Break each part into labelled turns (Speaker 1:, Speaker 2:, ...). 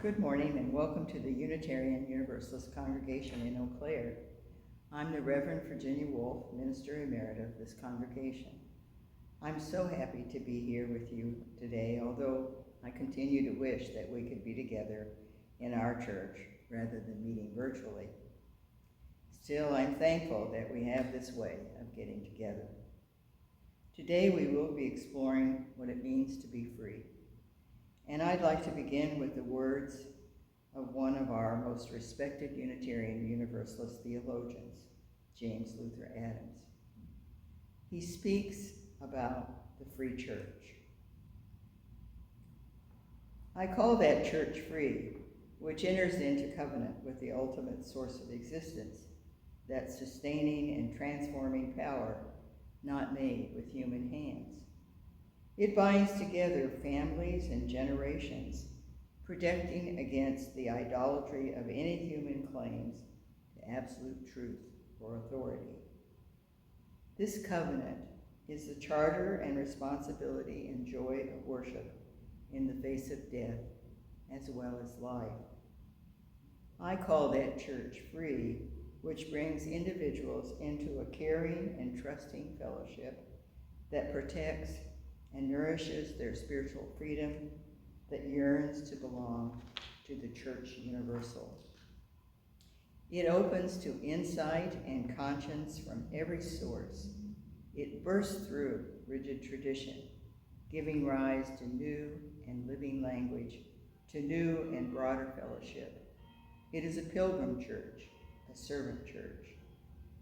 Speaker 1: Good morning and welcome to the Unitarian Universalist Congregation in Eau Claire. I'm the Reverend Virginia Wolf, Minister Emerita of this congregation. I'm so happy to be here with you today, although I continue to wish that we could be together in our church rather than meeting virtually. Still, I'm thankful that we have this way of getting together. Today we will be exploring what it means to be free. And I'd like to begin with the words of one of our most respected Unitarian Universalist theologians, James Luther Adams. He speaks about the free church. I call that church free, which enters into covenant with the ultimate source of existence, that sustaining and transforming power not made with human hands. It binds together families and generations, protecting against the idolatry of any human claims to absolute truth or authority. This covenant is the charter and responsibility and joy of worship in the face of death as well as life. I call that church free, which brings individuals into a caring and trusting fellowship that protects and nourishes their spiritual freedom that yearns to belong to the Church Universal. It opens to insight and conscience from every source. It bursts through rigid tradition, giving rise to new and living language, to new and broader fellowship. It is a pilgrim church, a servant church,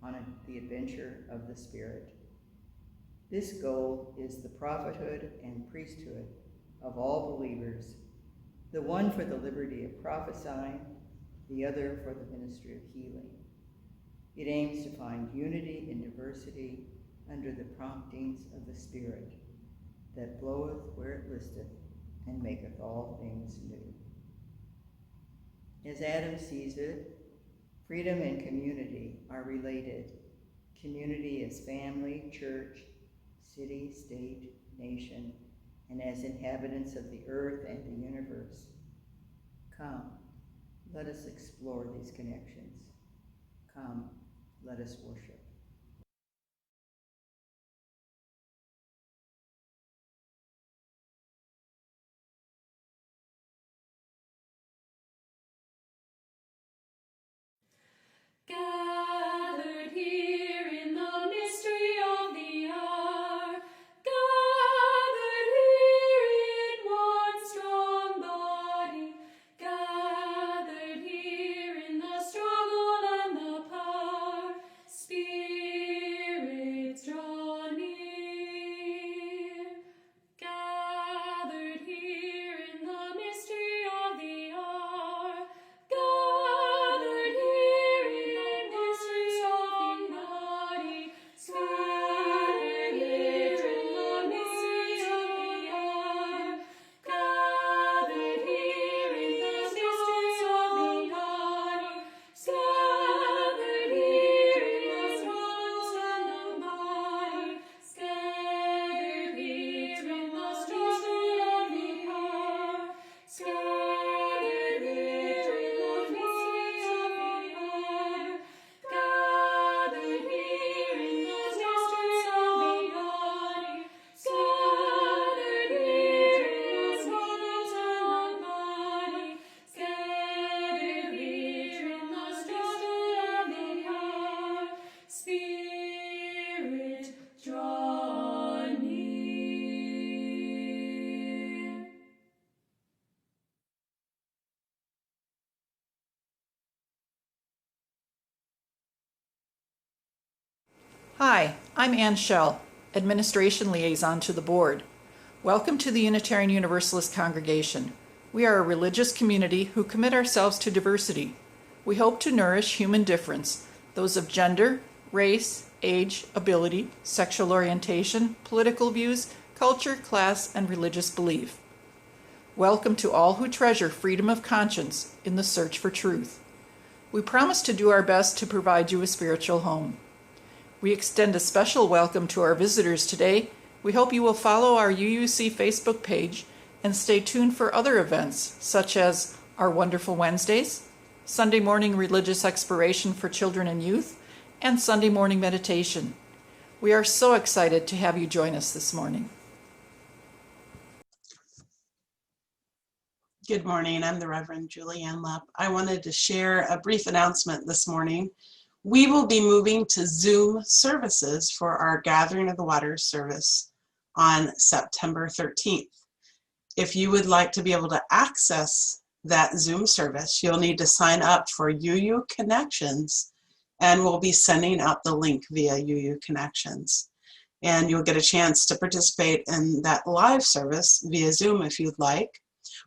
Speaker 1: on the adventure of the Spirit. This goal is the prophethood and priesthood of all believers, the one for the liberty of prophesying, the other for the ministry of healing. It aims to find unity in diversity under the promptings of the Spirit, that bloweth where it listeth, and maketh all things new. As Adam sees it, freedom and community are related. Community as family, church, city, state, nation, and as inhabitants of the earth and the universe. Come, let us explore these connections. Come, let us worship.
Speaker 2: Gathered here in the mystery of the hour, gathered here in one strong body, gathered here in the struggle and the power, spirits draw near. Gathered here in the mystery of the hour, gathered here in the mystery of the body, scattered here in the mystery of the hour, gathered here in the mystery of the body, scattered here in the struggles and the body, scattered here in the struggle of the power, scattered here in the mystery of the hour, gathered here in the mysteries of the body, scattered here in the struggles and the body, scattered here in the struggle of the power, Spirit, draw near.
Speaker 3: Hi, I'm Ann Schell, Administration Liaison to the Board. Welcome to the Unitarian Universalist Congregation. We are a religious community who commit ourselves to diversity. We hope to nourish human difference, those of gender, race, age, ability, sexual orientation, political views, culture, class, and religious belief. Welcome to all who treasure freedom of conscience in the search for truth. We promise to do our best to provide you a spiritual home. We extend a special welcome to our visitors today. We hope you will follow our UUC Facebook page and stay tuned for other events, such as our wonderful Wednesdays, Sunday morning religious exploration for children and youth, and Sunday morning meditation. We are so excited to have you join us this morning.
Speaker 4: Good morning, I'm the Reverend Julianne Lepp. I wanted to share a brief announcement this morning. We will be moving to Zoom services for our Gathering of the Waters service on September 13th. If you would like to be able to access that Zoom service, you'll need to sign up for UU Connections, and we'll be sending out the link via UU Connections. And you'll get a chance to participate in that live service via Zoom if you'd like.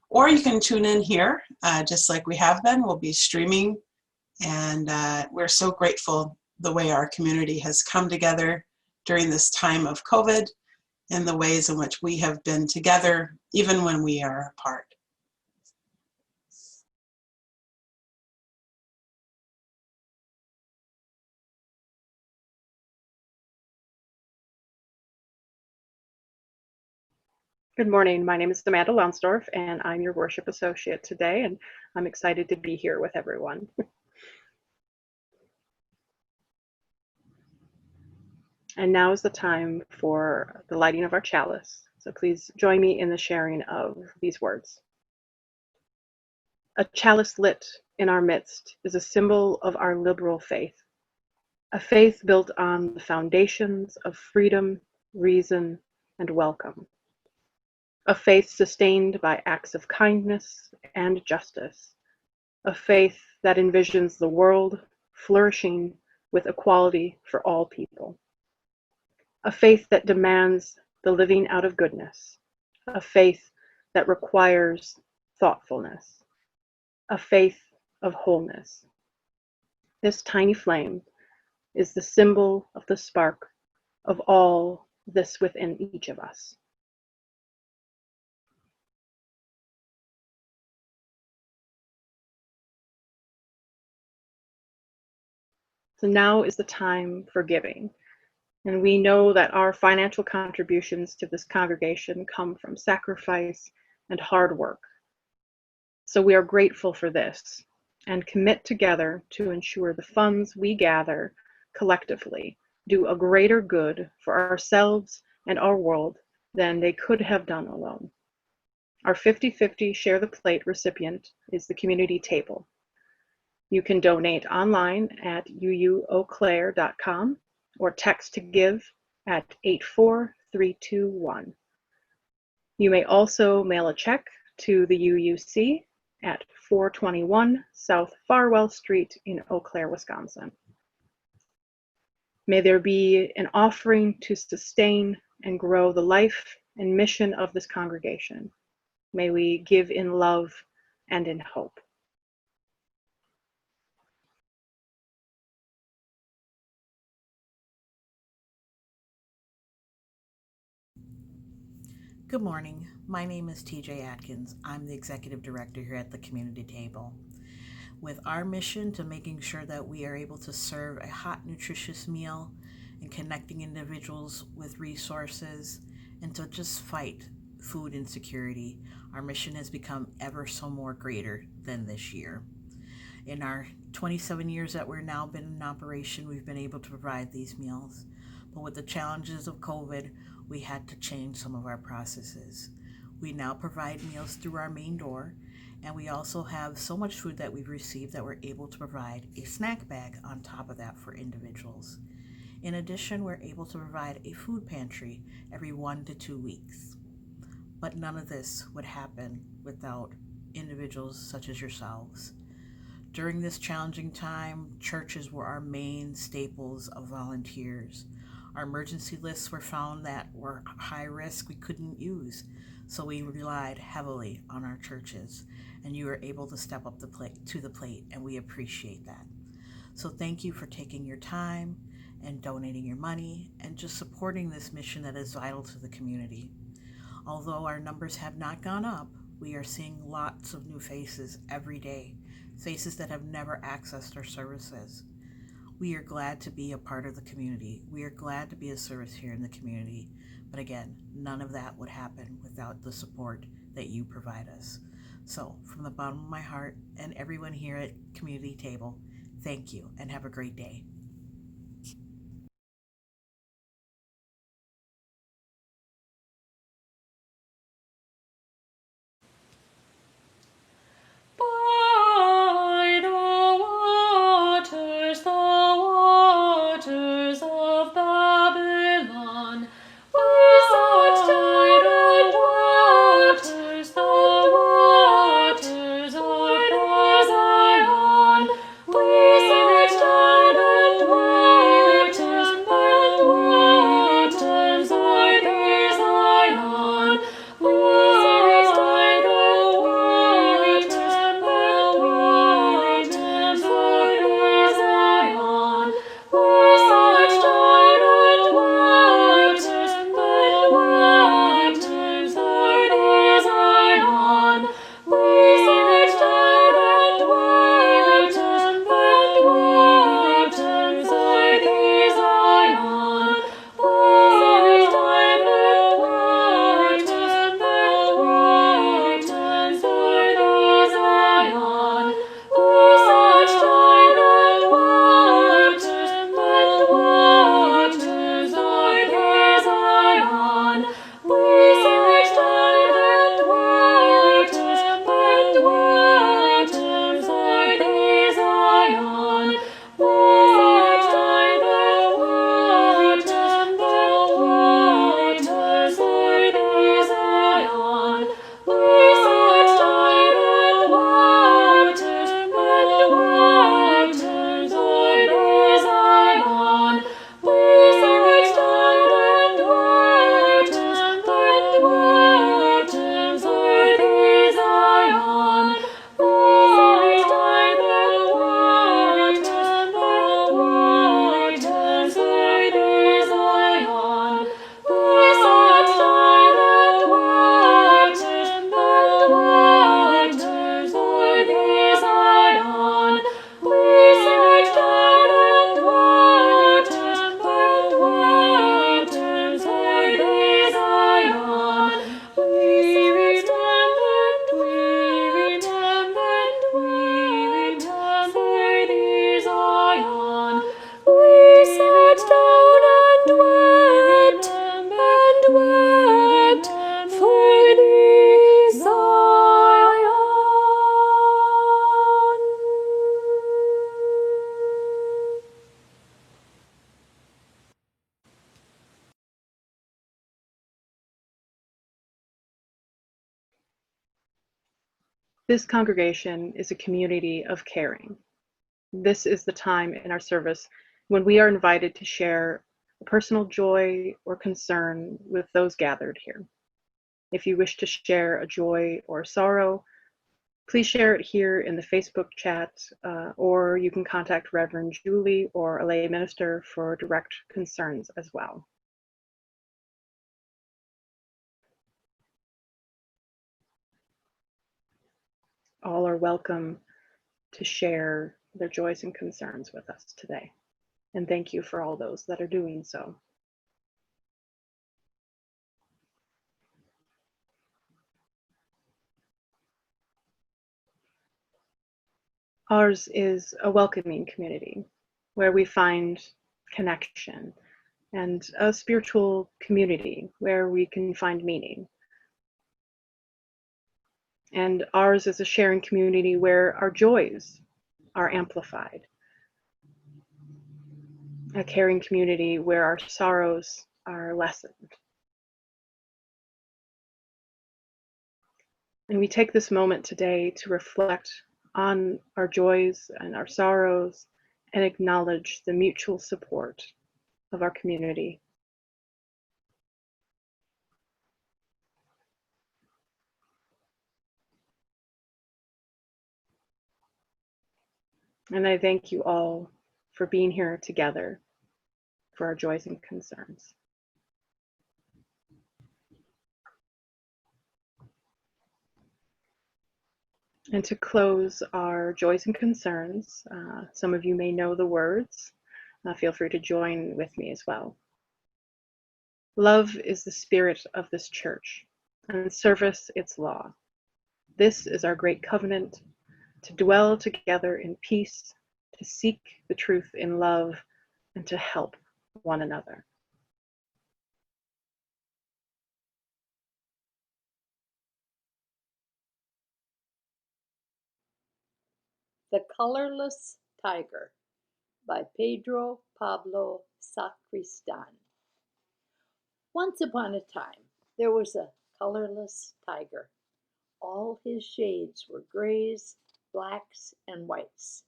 Speaker 4: Or you can tune in here, just like we have been. We'll be streaming, and we're so grateful the way our community has come together during this time of COVID and the ways in which we have been together, even when we are apart.
Speaker 5: Good morning. My name is Amanda Lonsdorf, and I'm your worship associate today, and I'm excited to be here with everyone. And now is the time for the lighting of our chalice. So please join me in the sharing of these words. A chalice lit in our midst is a symbol of our liberal faith, a faith built on the foundations of freedom, reason, and welcome. A faith sustained by acts of kindness and justice, a faith that envisions the world flourishing with equality for all people, a faith that demands the living out of goodness, a faith that requires thoughtfulness, a faith of wholeness. This tiny flame is the symbol of the spark of all this within each of us. So now is the time for giving. And we know that our financial contributions to this congregation come from sacrifice and hard work. So we are grateful for this and commit together to ensure the funds we gather collectively do a greater good for ourselves and our world than they could have done alone. Our 50-50 Share the Plate recipient is the community table. You can donate online at uueauclair.com or text to give at 84321. You may also mail a check to the UUC at 421 South Farwell Street in Eau Claire, Wisconsin. May there be an offering to sustain and grow the life and mission of this congregation. May we give in love and in hope.
Speaker 6: Good morning. My name is TJ Atkins. I'm the Executive Director here at the Community Table. With our mission to making sure that we are able to serve a hot, nutritious meal and connecting individuals with resources and to just fight food insecurity, our mission has become ever so more greater than this year. In our 27 years that we're now been in operation, we've been able to provide these meals. But with the challenges of COVID, we had to change some of our processes. We now provide meals through our main door, and we also have so much food that we've received that we're able to provide a snack bag on top of that for individuals. In addition, we're able to provide a food pantry every 1 to 2 weeks. But none of this would happen without individuals such as yourselves. During this challenging time, churches were our main staples of volunteers. Our emergency lists were found that were high risk we couldn't use, so we relied heavily on our churches, and you were able to step up to the plate, and we appreciate that. So thank you for taking your time and donating your money and just supporting this mission that is vital to the community. Although our numbers have not gone up, we are seeing lots of new faces every day, faces that have never accessed our services. We are glad to be a part of the community. We are glad to be a service here in the community. But again, none of that would happen without the support that you provide us. So, from the bottom of my heart and everyone here at Community Table, thank you and have a great day.
Speaker 2: By the waters of Babylon, we sat down and wept. The waters of Zion, we sat down and wept. The waters of Zion, we sat down and wept.
Speaker 5: This congregation is a community of caring. This is the time in our service when we are invited to share a personal joy or concern with those gathered here. If you wish to share a joy or sorrow, please share it here in the Facebook chat, or you can contact Reverend Julie or a lay minister for direct concerns as well. All are welcome to share their joys and concerns with us today. And thank you for all those that are doing so. Ours is a welcoming community where we find connection, and a spiritual community where we can find meaning. And ours is a sharing community where our joys are amplified, a caring community where our sorrows are lessened. And we take this moment today to reflect on our joys and our sorrows and acknowledge the mutual support of our community. And I thank you all for being here together for our joys and concerns. And to close our joys and concerns, some of you may know the words. Feel free to join with me as well. Love is the spirit of this church, and service its law. This is our great covenant, to dwell together in peace, to seek the truth in love, and to help one another.
Speaker 7: The Colorless Tiger by Pedro Pablo Sacristan. Once upon a time, there was a colorless tiger. All his shades were grays, blacks, and whites.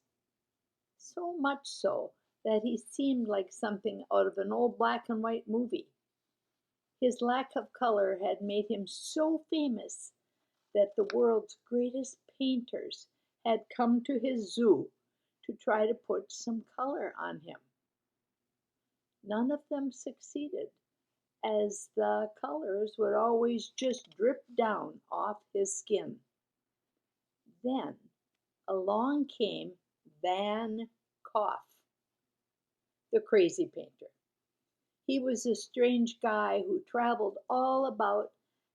Speaker 7: So much so that he seemed like something out of an old black and white movie. His lack of color had made him so famous that the world's greatest painters had come to his zoo to try to put some color on him. None of them succeeded, as the colors would always just drip down off his skin. Then along came Van Gogh, the crazy painter. He was a strange guy who traveled all about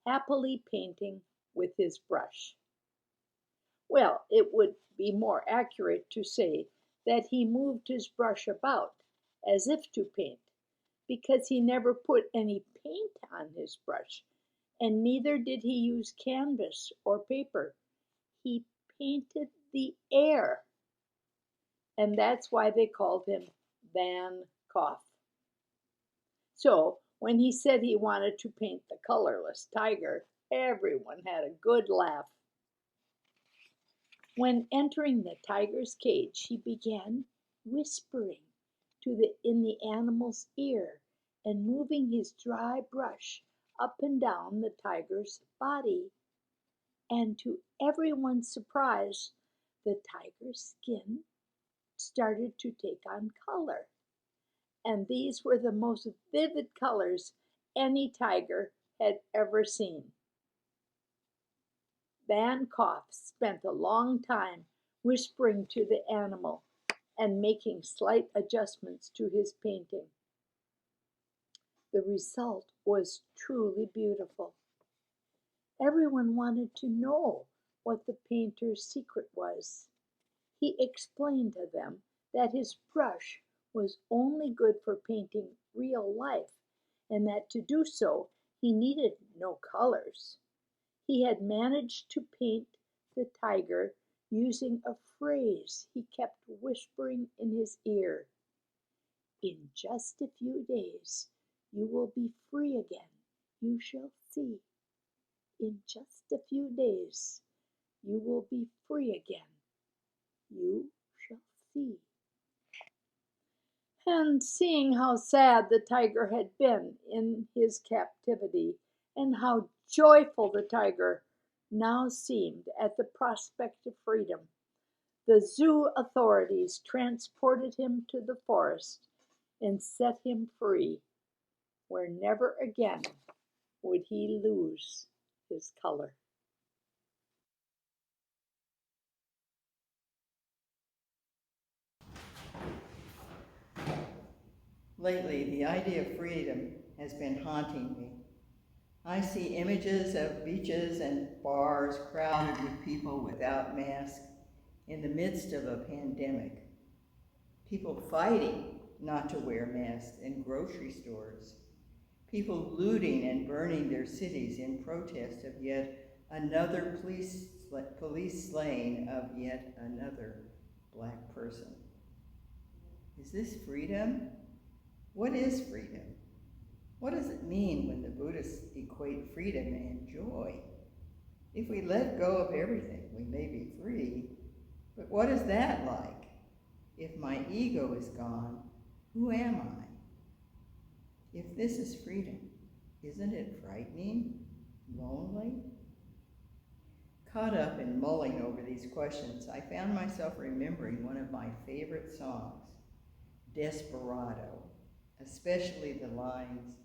Speaker 7: happily painting with his brush. Well, it would be more accurate to say that he moved his brush about as if to paint, because he never put any paint on his brush, and neither did he use canvas or paper. He painted the air, and that's why they called him Van Gogh. So when he said he wanted to paint the colorless tiger, everyone had a good laugh. When entering the tiger's cage, he began whispering in the animal's ear and moving his dry brush up and down the tiger's body. And to everyone's surprise, the tiger's skin started to take on color. And these were the most vivid colors any tiger had ever seen. Van Gogh spent a long time whispering to the animal and making slight adjustments to his painting. The result was truly beautiful. Everyone wanted to know what the painter's secret was. He explained to them that his brush was only good for painting real life, and that to do so he needed no colors. He had managed to paint the tiger using a phrase he kept whispering in his ear. In just a few days you will be free again, you shall see. In just a few days you will be free again, you shall see. And seeing how sad the tiger had been in his captivity, and how joyful the tiger now seemed at the prospect of freedom, the zoo authorities transported him to the forest and set him free, where never again would he lose his color.
Speaker 1: Lately, the idea of freedom has been haunting me. I see images of beaches and bars crowded with people without masks in the midst of a pandemic. People fighting not to wear masks in grocery stores. People looting and burning their cities in protest of yet another police slaying of yet another Black person. Is this freedom? What is freedom? What does it mean when the Buddhists equate freedom and joy? If we let go of everything, we may be free, but what is that like? If my ego is gone, who am I? If this is freedom, isn't it frightening? Lonely? Caught up in mulling over these questions, I found myself remembering one of my favorite songs, Desperado, especially the lines,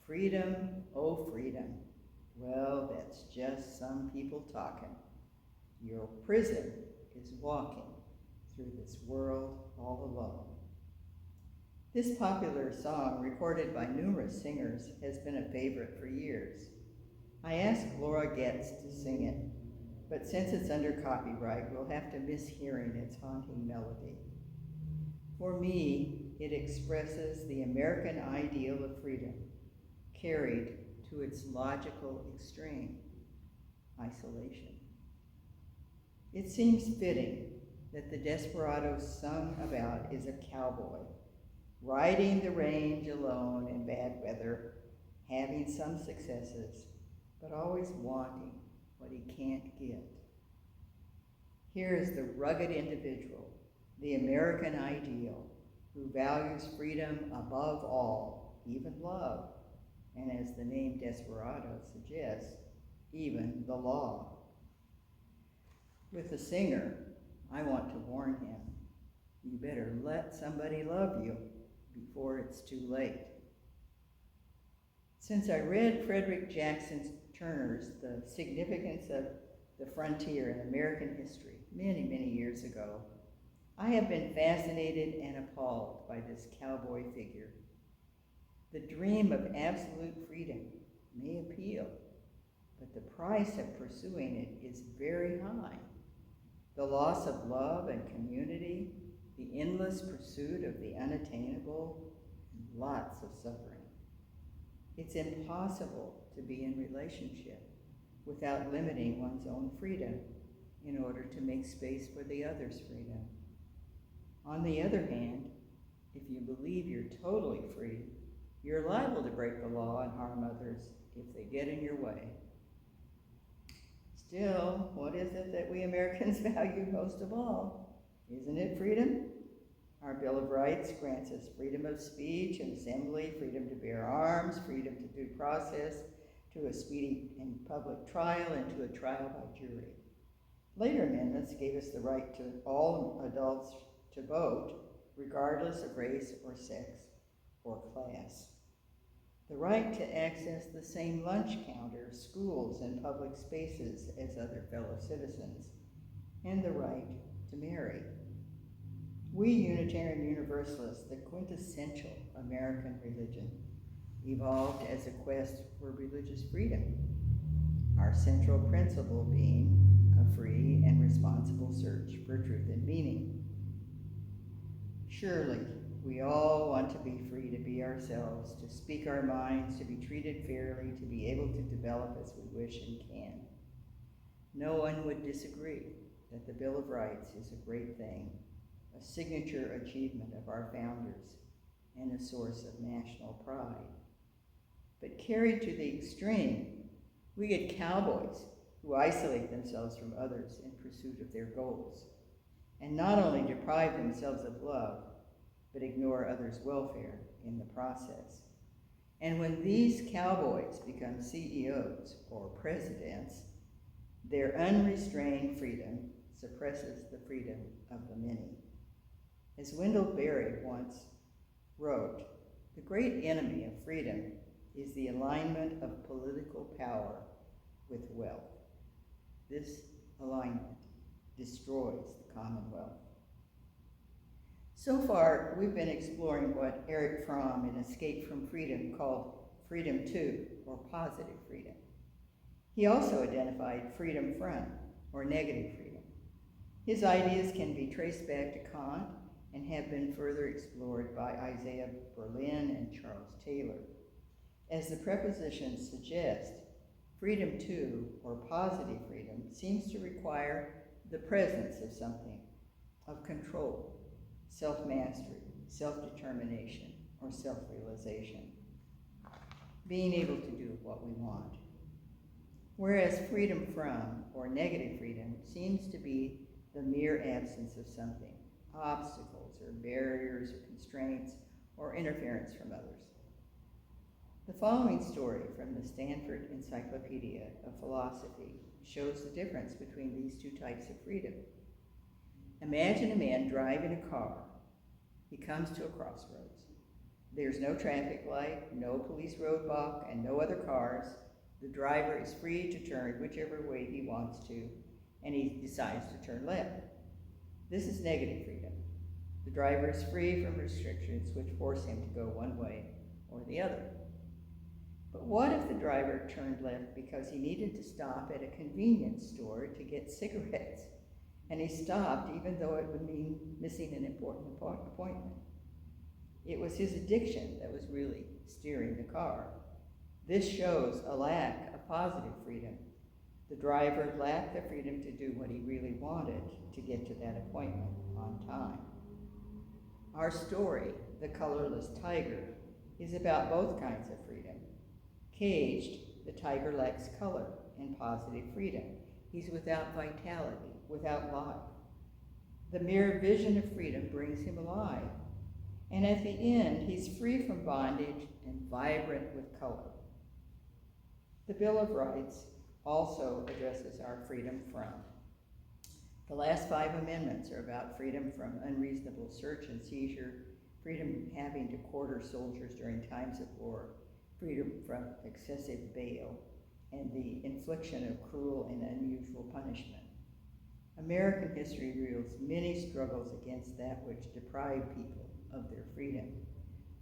Speaker 1: "Freedom, oh freedom, well, that's just some people talking. Your prison is walking through this world all alone." This popular song, recorded by numerous singers, has been a favorite for years. I asked Laura Getz to sing it. but since it's under copyright, we'll have to miss hearing its haunting melody. For me, it expresses the American ideal of freedom, carried to its logical extreme, isolation. It seems fitting that the desperado sung about is a cowboy, riding the range alone in bad weather, having some successes, but always wanting what he can't get. Here is the rugged individual, the American ideal, who values freedom above all, even love, and as the name desperado suggests, even the law. With the singer, I want to warn him, you better let somebody love you before it's too late. Since I read Frederick Jackson Turner's The Significance of the Frontier in American History many, many years ago, I have been fascinated and appalled by this cowboy figure. The dream of absolute freedom may appeal, but the price of pursuing it is very high. The loss of love and community, the endless pursuit of the unattainable, and lots of suffering. It's impossible to be in relationship without limiting one's own freedom in order to make space for the other's freedom. On the other hand, if you believe you're totally free, you're liable to break the law and harm others if they get in your way. Still, what is it that we Americans value most of all? Isn't it freedom? Our Bill of Rights grants us freedom of speech and assembly, freedom to bear arms, freedom to due process, to a speedy and public trial, and to a trial by jury. Later amendments gave us the right to all adults to vote, regardless of race or sex or class. The right to access the same lunch counters, schools, and public spaces as other fellow citizens, and the right to marry. We Unitarian Universalists, the quintessential American religion, evolved as a quest for religious freedom, our central principle being a free and responsible search for truth and meaning. Surely, we all want to be free to be ourselves, to speak our minds, to be treated fairly, to be able to develop as we wish and can. No one would disagree that the Bill of Rights is a great thing, a signature achievement of our founders, and a source of national pride. But carried to the extreme, we get cowboys who isolate themselves from others in pursuit of their goals, and not only deprive themselves of love, but ignore others' welfare in the process. And when these cowboys become CEOs or presidents, their unrestrained freedom suppresses the freedom of the many. As Wendell Berry once wrote, the great enemy of freedom is the alignment of political power with wealth. This alignment destroys the Commonwealth. So far, we've been exploring what Erich Fromm in Escape from Freedom called freedom to, or positive freedom. He also identified freedom from, or negative freedom. His ideas can be traced back to Kant and have been further explored by Isaiah Berlin and Charles Taylor. As the prepositions suggest, freedom to, or positive freedom, seems to require the presence of something, of control, self-mastery, self-determination, or self-realization. Being able to do what we want. Whereas freedom from, or negative freedom, seems to be the mere absence of something, obstacles or barriers or constraints or interference from others. The following story from the Stanford Encyclopedia of Philosophy shows the difference between these two types of freedom. Imagine a man driving a car. He comes to a crossroads. There's no traffic light, no police roadblock, and no other cars. The driver is free to turn whichever way he wants to, and he decides to turn left. This is negative freedom. The driver is free from restrictions which force him to go one way or the other. But what if the driver turned left because he needed to stop at a convenience store to get cigarettes? And he stopped even though it would mean missing an important appointment. It was his addiction that was really steering the car. This shows a lack of positive freedom. The driver lacked the freedom to do what he really wanted to get to that appointment on time. Our story, The Colorless Tiger, is about both kinds of freedom. Caged, the tiger lacks color and positive freedom. He's without vitality, without life. The mere vision of freedom brings him alive. And at the end, he's free from bondage and vibrant with color. The Bill of Rights also addresses our freedom from. The last 5 amendments are about freedom from unreasonable search and seizure, freedom from having to quarter soldiers during times of war, freedom from excessive bail, and the infliction of cruel and unusual punishment. American history reveals many struggles against that which deprive people of their freedom.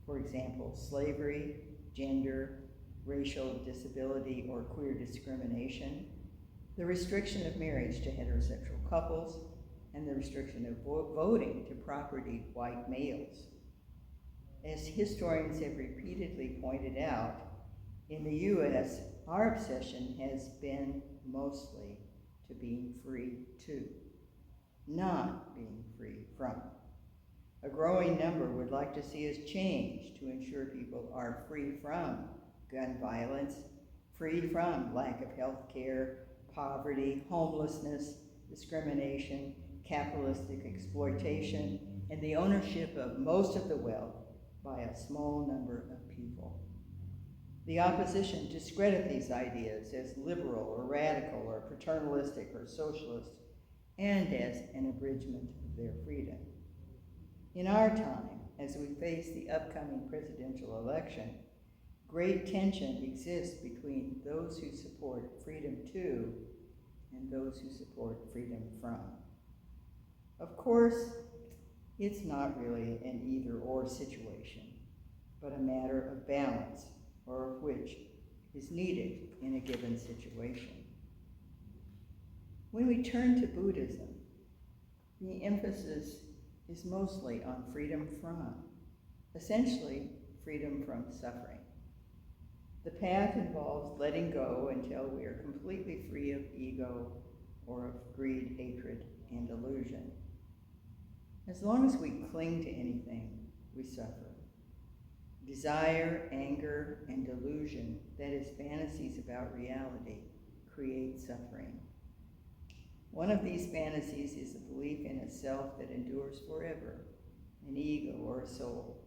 Speaker 1: For example, slavery, gender, racial disability, or queer discrimination, the restriction of marriage to heterosexual couples, and the restriction of voting to property white males. As historians have repeatedly pointed out, in the U.S., our obsession has been mostly to being free to, not being free from. A growing number would like to see us change to ensure people are free from gun violence, free from lack of health care, poverty, homelessness, discrimination, capitalistic exploitation, and the ownership of most of the wealth by a small number of people. The opposition discredit these ideas as liberal or radical or paternalistic or socialist, and as an abridgment of their freedom. In our time, as we face the upcoming presidential election, great tension exists between those who support freedom to and those who support freedom from. Of course, it's not really an either-or situation, but a matter of balance, or of which is needed in a given situation. When we turn to Buddhism, the emphasis is mostly on freedom from, essentially freedom from suffering. The path involves letting go until we are completely free of ego or of greed, hatred, and delusion. As long as we cling to anything, we suffer. Desire, anger, and delusion, that is, fantasies about reality, create suffering. One of these fantasies is the belief in a self that endures forever, an ego or a soul.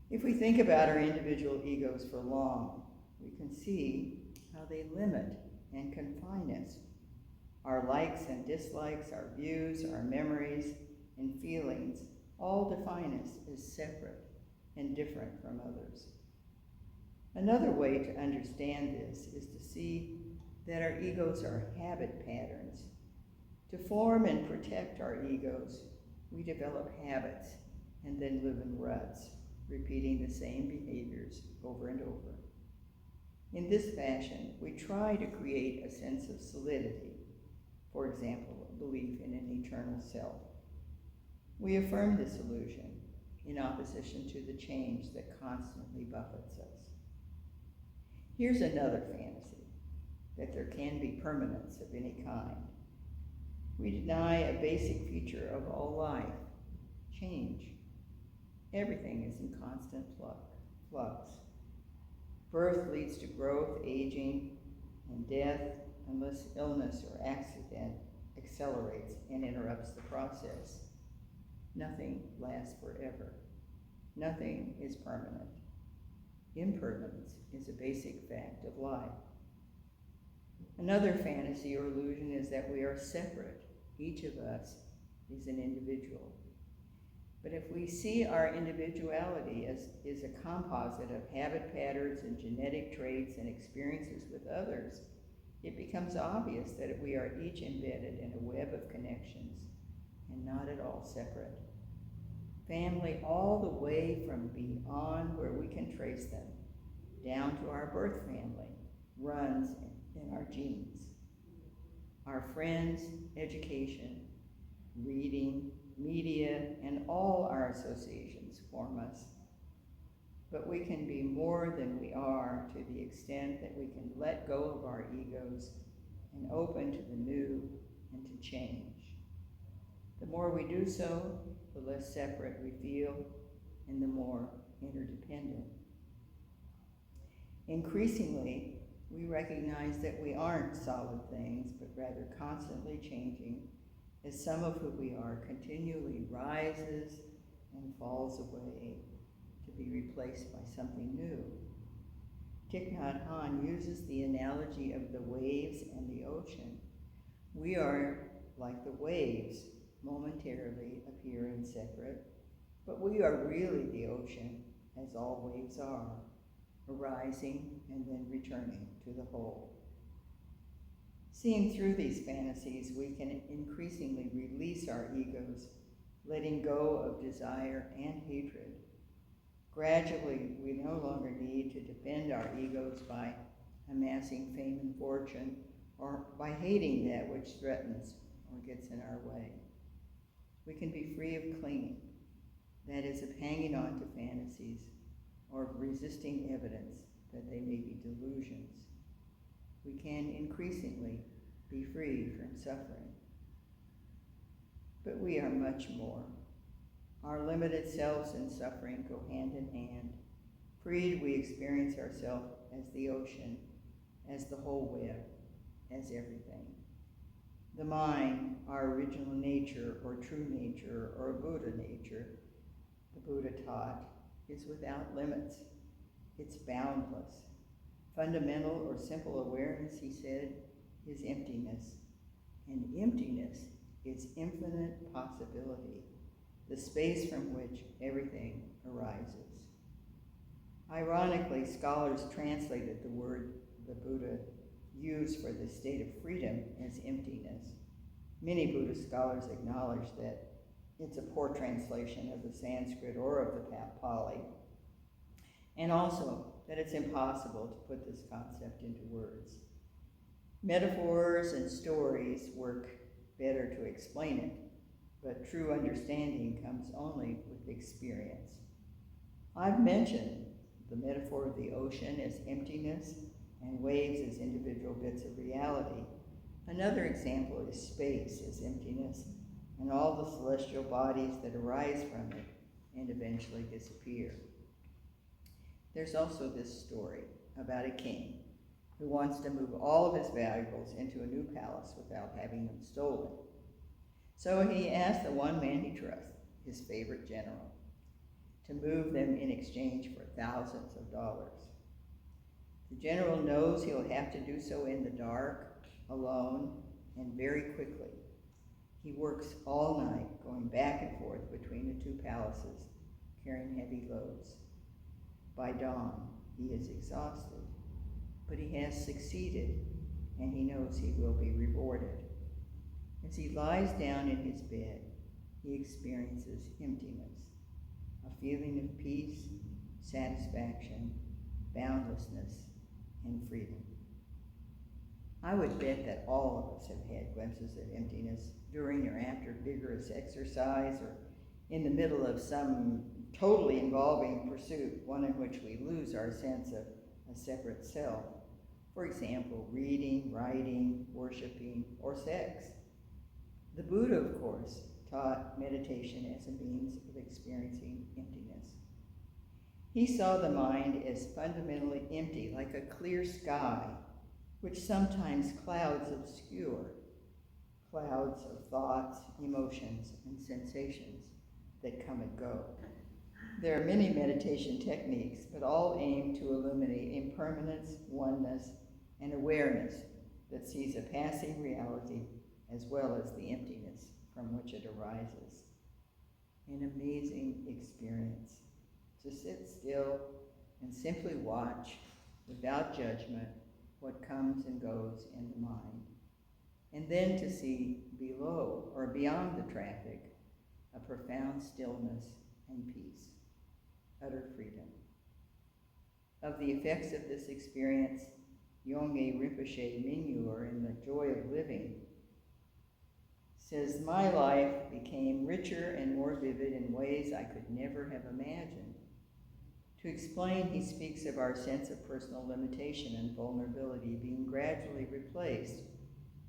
Speaker 1: If we think about our individual egos for long, we can see how they limit and confine us. Our likes and dislikes, our views, our memories, and feelings all define us as separate and different from others. Another way to understand this is to see that our egos are habit patterns. To form and protect our egos, we develop habits and then live in ruts, repeating the same behaviors over and over. In this fashion, we try to create a sense of solidity, for example, a belief in an eternal self. We affirm this illusion in opposition to the change that constantly buffets us. Here's another fantasy, that there can be permanence of any kind. We deny a basic feature of all life, change. Everything is in constant flux. Birth leads to growth, aging, and death, unless illness or accident accelerates and interrupts the process. Nothing lasts forever. Nothing is permanent. Impermanence is a basic fact of life. Another fantasy or illusion is that we are separate. Each of us is an individual. But if we see our individuality as is a composite of habit patterns and genetic traits and experiences with others, it becomes obvious that we are each embedded in a web of connections and not at all separate. Family all the way from beyond where we can trace them, down to our birth family, runs in our genes. Our friends, education, reading, media, and all our associations form us. But we can be more than we are to the extent that we can let go of our egos and open to the new and to change. The more we do so, the less separate we feel and the more interdependent. Increasingly, we recognize that we aren't solid things, but rather constantly changing, as some of who we are continually rises and falls away to be replaced by something new. Thich Nhat Hanh uses the analogy of the waves and the ocean. We are like the waves, momentarily appearing separate, but we are really the ocean, as all waves are, arising and then returning to the whole. Seeing through these fantasies, we can increasingly release our egos, letting go of desire and hatred. Gradually, we no longer need to defend our egos by amassing fame and fortune or by hating that which threatens or gets in our way. We can be free of clinging, that is, of hanging on to fantasies or of resisting evidence that they may be delusions. We can increasingly be free from suffering. But we are much more. Our limited selves and suffering go hand in hand. Freed, we experience ourselves as the ocean, as the whole web, as everything. The mind, our original nature or true nature or Buddha nature, the Buddha taught, is without limits. It's boundless. Fundamental or simple awareness, he said, is emptiness. And emptiness is infinite possibility, the space from which everything arises. Ironically, scholars translated the word the Buddha used for the state of freedom as emptiness. Many Buddhist scholars acknowledge that it's a poor translation of the Sanskrit or of the Pali, and also that it's impossible to put this concept into words. Metaphors and stories work better to explain it, but true understanding comes only with experience. I've mentioned the metaphor of the ocean as emptiness and waves as individual bits of reality. Another example is space as emptiness and all the celestial bodies that arise from it and eventually disappear. There's also this story about a king who wants to move all of his valuables into a new palace without having them stolen. So he asked the one man he trusts, his favorite general, to move them in exchange for thousands of dollars. The general knows he'll have to do so in the dark, alone, and very quickly. He works all night, going back and forth between the two palaces, carrying heavy loads. By dawn, he is exhausted, but he has succeeded, and he knows he will be rewarded. As he lies down in his bed, he experiences emptiness, a feeling of peace, satisfaction, boundlessness, and freedom. I would bet that all of us have had glimpses of emptiness during or after vigorous exercise or in the middle of some totally involving pursuit, one in which we lose our sense of a separate self. For example, reading, writing, worshiping, or sex. The Buddha, of course, taught meditation as a means of experiencing emptiness. He saw the mind as fundamentally empty, like a clear sky, which sometimes clouds obscure, clouds of thoughts, emotions, and sensations that come and go. There are many meditation techniques, but all aim to illuminate impermanence, oneness, and awareness that sees a passing reality as well as the emptiness from which it arises. An amazing experience to sit still and simply watch without judgment what comes and goes in the mind, and then to see below or beyond the traffic a profound stillness and peace, utter freedom. Of the effects of this experience, Yongey Rinpoche Mingyur in The Joy of Living says, "My life became richer and more vivid in ways I could never have imagined." To explain, he speaks of our sense of personal limitation and vulnerability being gradually replaced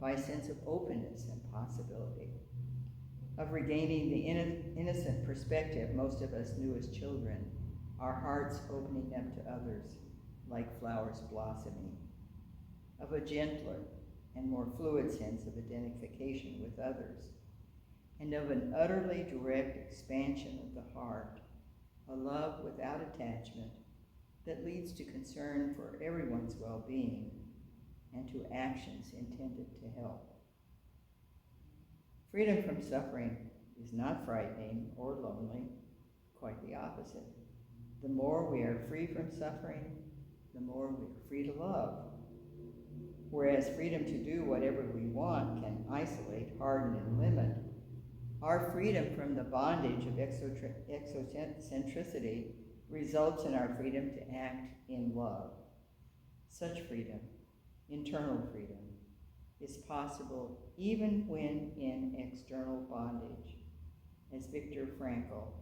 Speaker 1: by a sense of openness and possibility, of regaining the innocent perspective most of us knew as children, our hearts opening up to others like flowers blossoming, of a gentler and more fluid sense of identification with others, and of an utterly direct expansion of the heart, a love without attachment that leads to concern for everyone's well-being and to actions intended to help. Freedom from suffering is not frightening or lonely, quite the opposite. The more we are free from suffering, the more we are free to love. Whereas freedom to do whatever we want can isolate, harden, and limit, our freedom from the bondage of exocentricity results in our freedom to act in love. Such freedom, internal freedom, is possible even when in external bondage, as Viktor Frankl,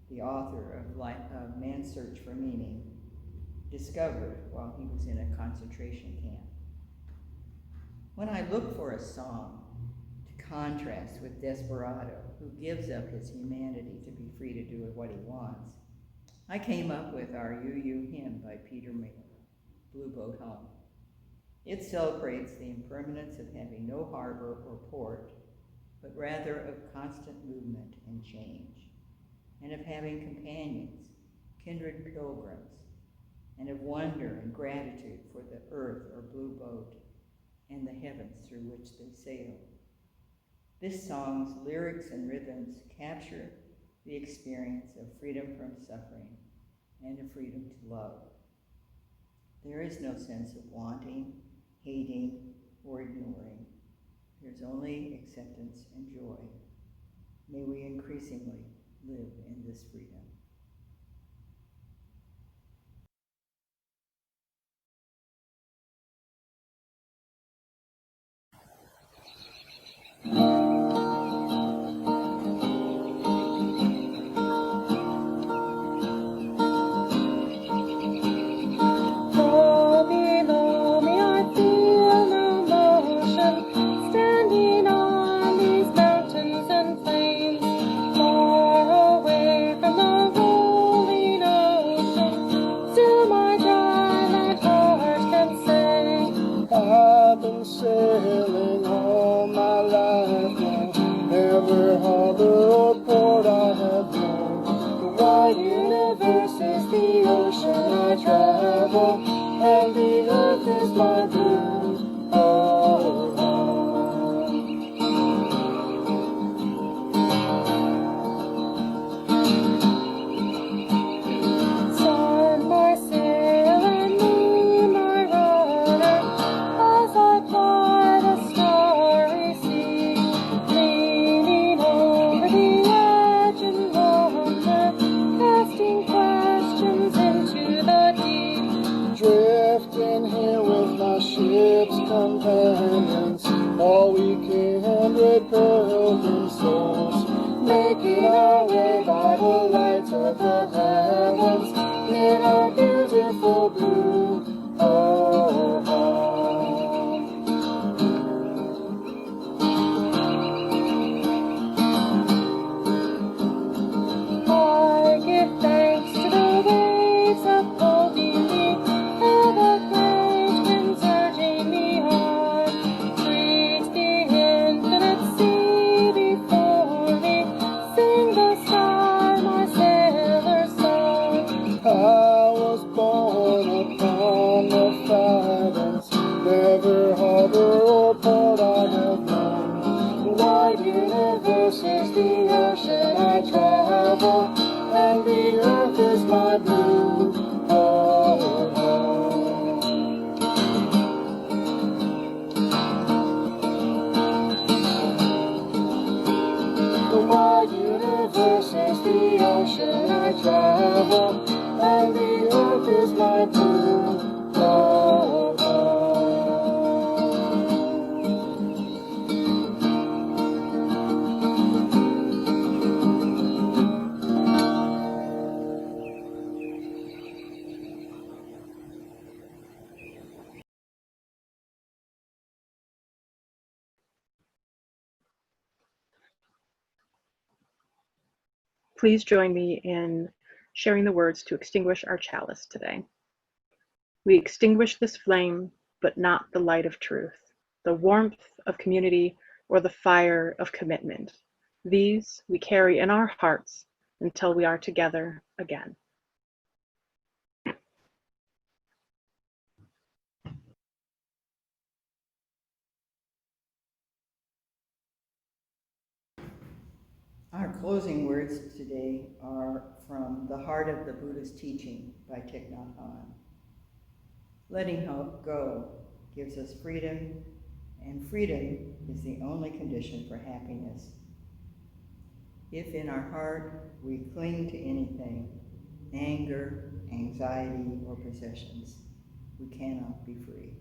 Speaker 1: the author of Man's Search for Meaning, discovered while he was in a concentration camp. When I look for a song to contrast with Desperado, who gives up his humanity to be free to do what he wants, I came up with our UU hymn by Peter Miller, Blue Boat Home. It celebrates the impermanence of having no harbor or port, but rather of constant movement and change, and of having companions, kindred pilgrims, and of wonder and gratitude for the earth or blue boat and the heavens through which they sail. This song's lyrics and rhythms capture the experience of freedom from suffering and of freedom to love. There is no sense of wanting, hating, or ignoring. There's only acceptance and joy. May we increasingly live in this freedom.
Speaker 8: Sailing all my life long, every harbor or port I have known. The wide universe is the ocean I travel, and the earth is my blue home. Sun my sail and moon my rudder, as I ply the starry sea, leaning over the edge in wonder, casting questions into the deep, drifting here with my ship's companions, all weekend pilgrim souls, making our way by the light of the heavens in our beautiful blue home. I give thanks to the waves upholding me, and the great winds urging me on. Sweet the
Speaker 5: Please join me in sharing the words to extinguish our chalice today. We extinguish this flame, but not the light of truth, the warmth of community, or the fire of commitment. These we carry in our hearts until we are together again.
Speaker 1: Our closing words today are from The Heart of the Buddhist Teaching by Thich Nhat Hanh. Letting go gives us freedom, and freedom is the only condition for happiness. If in our heart we cling to anything, anger, anxiety, or possessions, we cannot be free.